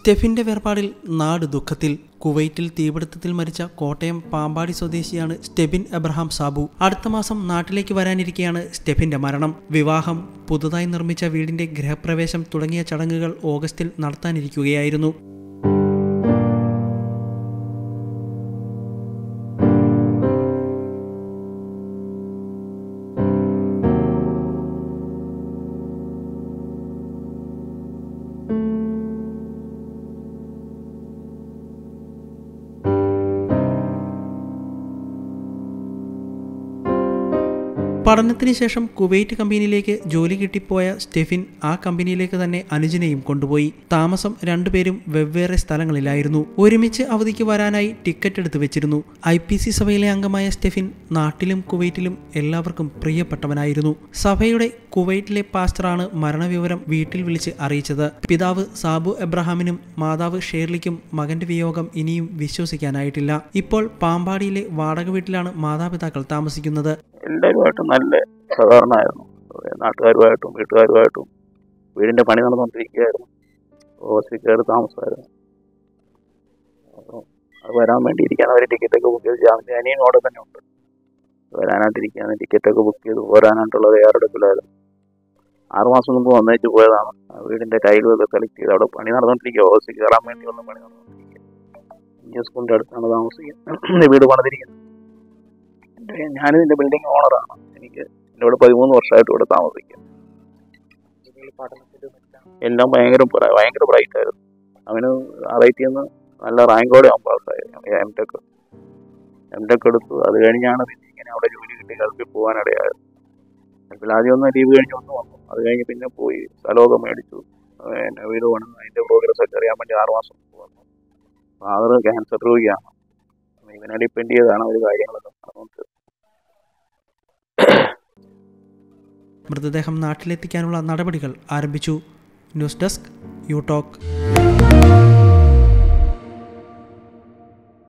സ്റ്റെഫിന്റെ വേർപാടിൽ നാട് ദുഃഖത്തിൽ. കുവൈറ്റിൽ തീപിടുത്തത്തിൽ മരിച്ച കോട്ടയം പാമ്പാടി സ്വദേശിയാണ് സ്റ്റെഫിൻ എബ്രഹാം സാബു. അടുത്ത മാസം നാട്ടിലേക്ക് വരാനിരിക്കെയാണ് സ്റ്റെഫിന്റെ മരണം. വിവാഹം, പുതുതായി നിർമ്മിച്ച വീടിന്റെ ഗൃഹപ്രവേശം തുടങ്ങിയ ചടങ്ങുകൾ ഓഗസ്റ്റിൽ നടത്താനിരിക്കുകയായിരുന്നു. പഠനത്തിന് ശേഷം കുവൈറ്റ് കമ്പനിയിലേക്ക് ജോലി കിട്ടിപ്പോയ സ്റ്റെഫിൻ ആ കമ്പനിയിലേക്ക് തന്നെ അനുജനെയും കൊണ്ടുപോയി. താമസം രണ്ടുപേരും വെവ്വേറെ സ്ഥലങ്ങളിലായിരുന്നു. ഒരുമിച്ച് അവധിക്ക് വരാനായി ടിക്കറ്റ് എടുത്തു വെച്ചിരുന്നു. IPC സഭയിലെ അംഗമായ സ്റ്റെഫിൻ നാട്ടിലും കുവൈറ്റിലും എല്ലാവർക്കും പ്രിയപ്പെട്ടവനായിരുന്നു. സഭയുടെ കുവൈറ്റിലെ പാസ്റ്ററാണ് മരണവിവരം വീട്ടിൽ വിളിച്ച് അറിയിച്ചത്. പിതാവ് സാബു എബ്രഹാമിനും മാതാവ് ഷേർലിക്കും മകന്റെ വിയോഗം ഇനിയും വിശ്വസിക്കാനായിട്ടില്ല. ഇപ്പോൾ പാമ്പാടിയിലെ വാടക വീട്ടിലാണ് മാതാപിതാക്കൾ താമസിക്കുന്നത്. എല്ലാവരുമായിട്ടും നല്ല സഹകരണമായിരുന്നു. നാട്ടുകാരുമായിട്ടും വീട്ടുകാരുമായിട്ടും. വീടിൻ്റെ പണി നടന്നുകൊണ്ടിരിക്കുകയായിരുന്നു. ഓഗസ്റ്റിൽ കയറി താമസമായിരുന്നു. അപ്പോൾ അത് വരാൻ വേണ്ടിയിരിക്കാൻ അവർ ടിക്കറ്റൊക്കെ ബുക്ക് ചെയ്ത് ജാമിൻ്റെ അനിയനോടെ തന്നെ ഉണ്ട്. വരാനായിട്ടിരിക്കുകയാണ്. ടിക്കറ്റൊക്കെ ബുക്ക് ചെയ്ത് പോരാനായിട്ടുള്ള തയ്യാറെടുപ്പിലായിരുന്നു. 6 മാസം മുമ്പ് വന്നേച്ച് പോയതാണ്. വീടിൻ്റെ ടൈലുമൊക്കെ സെലക്ട് ചെയ്ത് അവിടെ പണി നടന്നുകൊണ്ടിരിക്കുക. ഓഗസ്റ്റിൽ കയറാൻ വേണ്ടി വന്ന പണി നടന്നുകൊണ്ടിരിക്കുക. സ്കൂളിൻ്റെ അടുത്താണ് താമസിക്കുന്നത്. വീട് പണിതിരിക്കുന്നത്. ഞാനിതിൻ്റെ ബിൽഡിംഗ് ഓണറാണ്. എനിക്ക് എൻ്റെ ഇവിടെ 13 വർഷമായിട്ട് ഇവിടെ താമസിക്കാം. എല്ലാം ഭയങ്കര ബ്രൈറ്റ് ആയിരുന്നു. അവന് RIT നല്ല റാങ്കോടെ അവൻ പാസ്സായിരുന്നു. എംടെക് എടുത്തു. അത് കഴിഞ്ഞാണ് പിന്നെ ഇങ്ങനെ അവിടെ ജോലി കിട്ടി ഗൾഫിൽ പോകാനിടയായത്. ഗൾഫിൽ ആദ്യം ഒന്ന് ലീവ് കഴിഞ്ഞ് വന്നു. അത് കഴിഞ്ഞ് പിന്നെ പോയി സ്ഥലമൊക്കെ മേടിച്ചു. വീട് പണിത് അതിൻ്റെ പ്രോഗ്രസ് ഒക്കെ അറിയാൻ വേണ്ടി 6 മാസം വന്നു. ഫാദർ ക്യാൻസർ രോഗിയാണ്. ഇവനെ ഡിപ്പെൻഡ് ചെയ്താണ് ഒരു കാര്യങ്ങളൊക്കെ നടന്നത്. മൃതദേഹം നാട്ടിലെത്തിക്കാനുള്ള നടപടികൾ ആരംഭിച്ചു. News desk you talk.